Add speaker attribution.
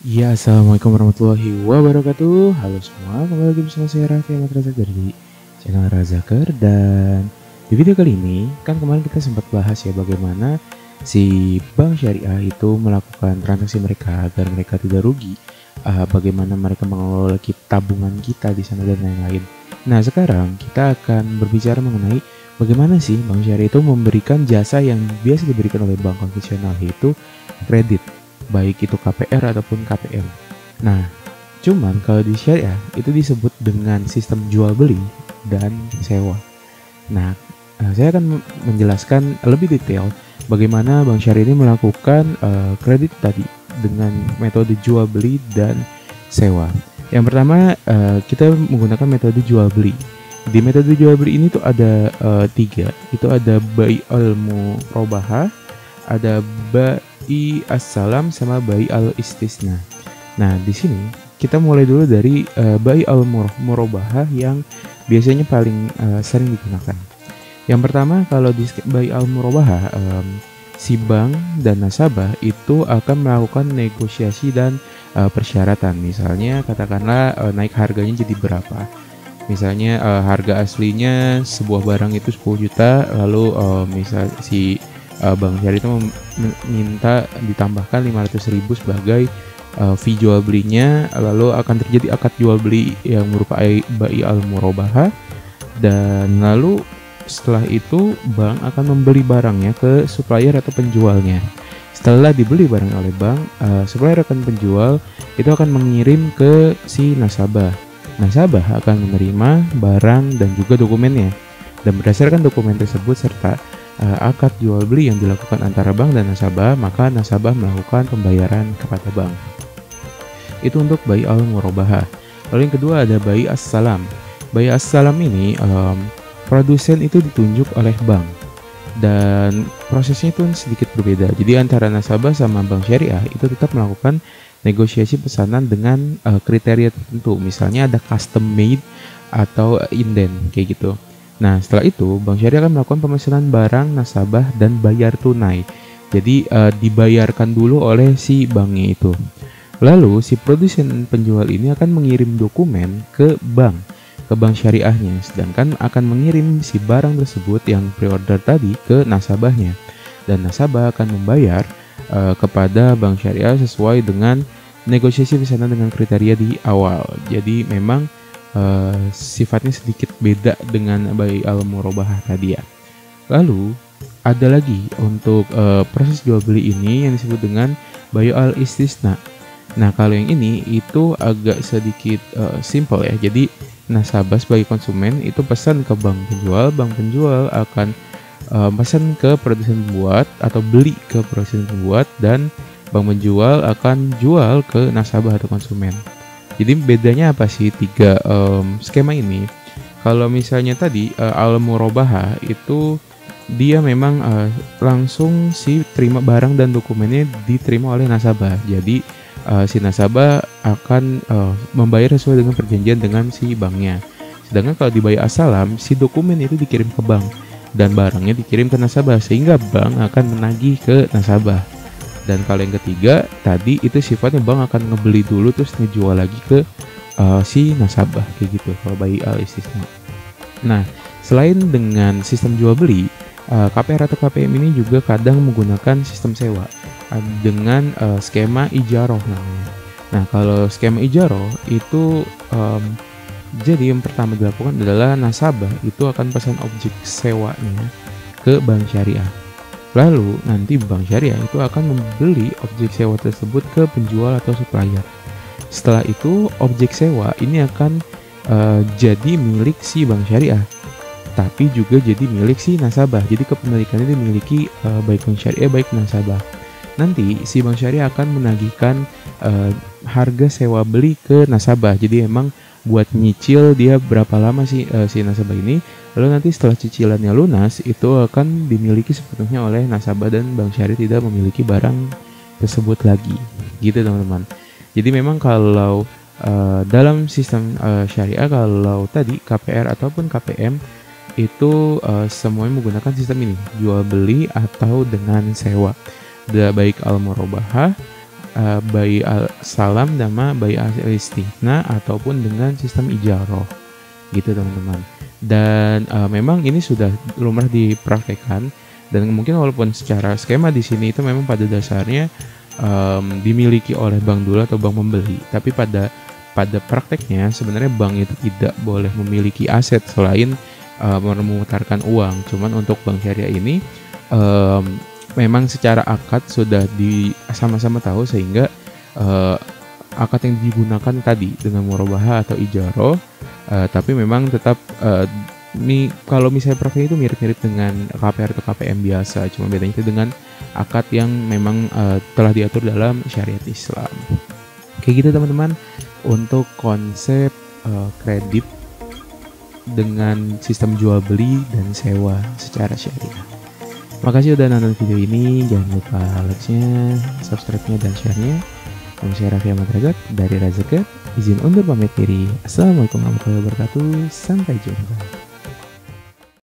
Speaker 1: Ya, assalamualaikum warahmatullahi wabarakatuh. Halo semua, kembali lagi bersama saya Raffi Ahmad Razak dari channel Razaker. Dan di video kali ini, kan kemarin kita sempat bahas ya bagaimana si bank syariah itu melakukan transaksi mereka agar mereka tidak rugi, bagaimana mereka mengelola tabungan kita di sana dan lain-lain. Nah, sekarang kita akan berbicara mengenai bagaimana sih bank syariah itu memberikan jasa yang biasa diberikan oleh bank konvensional, yaitu kredit, baik itu KPR ataupun KPM. Nah, cuman kalau di syariah itu disebut dengan sistem jual beli dan sewa. Nah, saya akan menjelaskan lebih detail bagaimana bank syariah ini melakukan kredit tadi dengan metode jual beli dan sewa. Yang pertama, kita menggunakan metode jual beli. Di metode jual beli ini tuh ada tiga. Itu ada bai al-murabahah, ada bai as-salam, sama bai al-istisna. Nah, di sini kita mulai dulu dari bai al-murabahah yang biasanya paling sering digunakan. Yang pertama, kalau di bai al-murabahah, si bank dan nasabah itu akan melakukan negosiasi dan persyaratan. Misalnya katakanlah naik harganya jadi berapa. Misalnya harga aslinya sebuah barang itu 10 juta, lalu misal si bank syariah itu meminta ditambahkan 500.000 sebagai fee jual belinya, lalu akan terjadi akad jual beli yang merupakan bai al-murabahah, dan lalu setelah itu bank akan membeli barangnya ke supplier atau penjualnya. Setelah dibeli barang oleh bank, supplier akan penjual itu akan mengirim ke si nasabah. Nasabah akan menerima barang dan juga dokumennya, dan berdasarkan dokumen tersebut serta akad jual beli yang dilakukan antara bank dan nasabah, maka nasabah melakukan pembayaran kepada bank. Itu untuk bai al-murabahah. Lalu yang kedua ada bai as-salam. Bai as-salam ini produsen itu ditunjuk oleh bank, dan prosesnya itu sedikit berbeda. Jadi antara nasabah sama bank syariah itu tetap melakukan negosiasi pesanan dengan kriteria tertentu. Misalnya ada custom made atau inden kayak gitu. Nah, setelah itu bank syariah akan melakukan pemesanan barang nasabah dan bayar tunai. Jadi dibayarkan dulu oleh si banknya itu. Lalu si produsen penjual ini akan mengirim dokumen ke bank syariahnya, sedangkan akan mengirim si barang tersebut yang pre-order tadi ke nasabahnya, dan nasabah akan membayar kepada bank syariah sesuai dengan negosiasi pesanan dengan kriteria di awal. Jadi memang sifatnya sedikit beda dengan bai al-murabahah tadi ya. Lalu ada lagi untuk proses jual beli ini yang disebut dengan bai al-istisna. Nah, kalau yang ini itu agak sedikit simple ya. Jadi nasabah sebagai konsumen itu pesan ke bank penjual akan pesan ke produsen pembuat atau beli ke produsen pembuat, dan bank penjual akan jual ke nasabah atau konsumen. Jadi bedanya apa sih tiga skema ini? Kalau misalnya tadi al-murabahah itu dia memang langsung si terima barang dan dokumennya diterima oleh nasabah. Jadi si nasabah akan membayar sesuai dengan perjanjian dengan si banknya. Sedangkan kalau di bai as-salam, si dokumen itu dikirim ke bank dan barangnya dikirim ke nasabah, sehingga bank akan menagih ke nasabah. Dan kalau yang ketiga tadi itu sifatnya bank akan ngebeli dulu terus ngejual lagi ke si nasabah kayak gitu kalau bai al-istisna. Nah, selain dengan sistem jual beli, KPR atau KPM ini juga kadang menggunakan sistem sewa dengan skema ijaroh namanya. Nah, kalau skema ijaroh itu jadi yang pertama dilakukan adalah nasabah itu akan pesan objek sewanya ke bank syariah. Lalu nanti bank syariah itu akan membeli objek sewa tersebut ke penjual atau supplier. Setelah itu objek sewa ini akan jadi milik si bank syariah, tapi juga jadi milik si nasabah. Jadi kepemilikannya dimiliki baik bank syariah baik nasabah. Nanti si bank syariah akan menagihkan harga sewa beli ke nasabah. Jadi emang buat nyicil dia berapa lama sih si nasabah ini. Lalu nanti setelah cicilannya lunas itu akan dimiliki sepenuhnya oleh nasabah, dan bank syariah tidak memiliki barang tersebut lagi. Gitu teman-teman. Jadi memang kalau dalam sistem syariah, kalau tadi KPR ataupun KPM itu semuanya menggunakan sistem ini, jual beli atau dengan sewa. Baik al-murabahah bai salam sama bai al-istighnah ataupun dengan sistem ijarah gitu teman-teman. Dan memang ini sudah lumrah dipraktekkan, dan mungkin walaupun secara skema di sini itu memang pada dasarnya dimiliki oleh bank dulu atau bank pembeli, tapi pada prakteknya sebenarnya bank itu tidak boleh memiliki aset selain memutarkan uang. Cuman untuk bank syariah ini memang secara akad sudah sama-sama tahu, sehingga akad yang digunakan tadi dengan murabahah atau ijarah, tapi memang tetap kalau misalnya praktek itu mirip-mirip dengan KPR atau KPM biasa, cuma bedanya itu dengan akad yang memang telah diatur dalam syariat Islam. Kayak gitu teman-teman untuk konsep kredit dengan sistem jual beli dan sewa secara syariah. Makasih udah nonton video ini, jangan lupa like-nya, subscribe-nya, dan share-nya. Saya Raffi Ahmad Rajak dari Razakir, izin undur pamit diri. Assalamualaikum warahmatullahi wabarakatuh, sampai jumpa.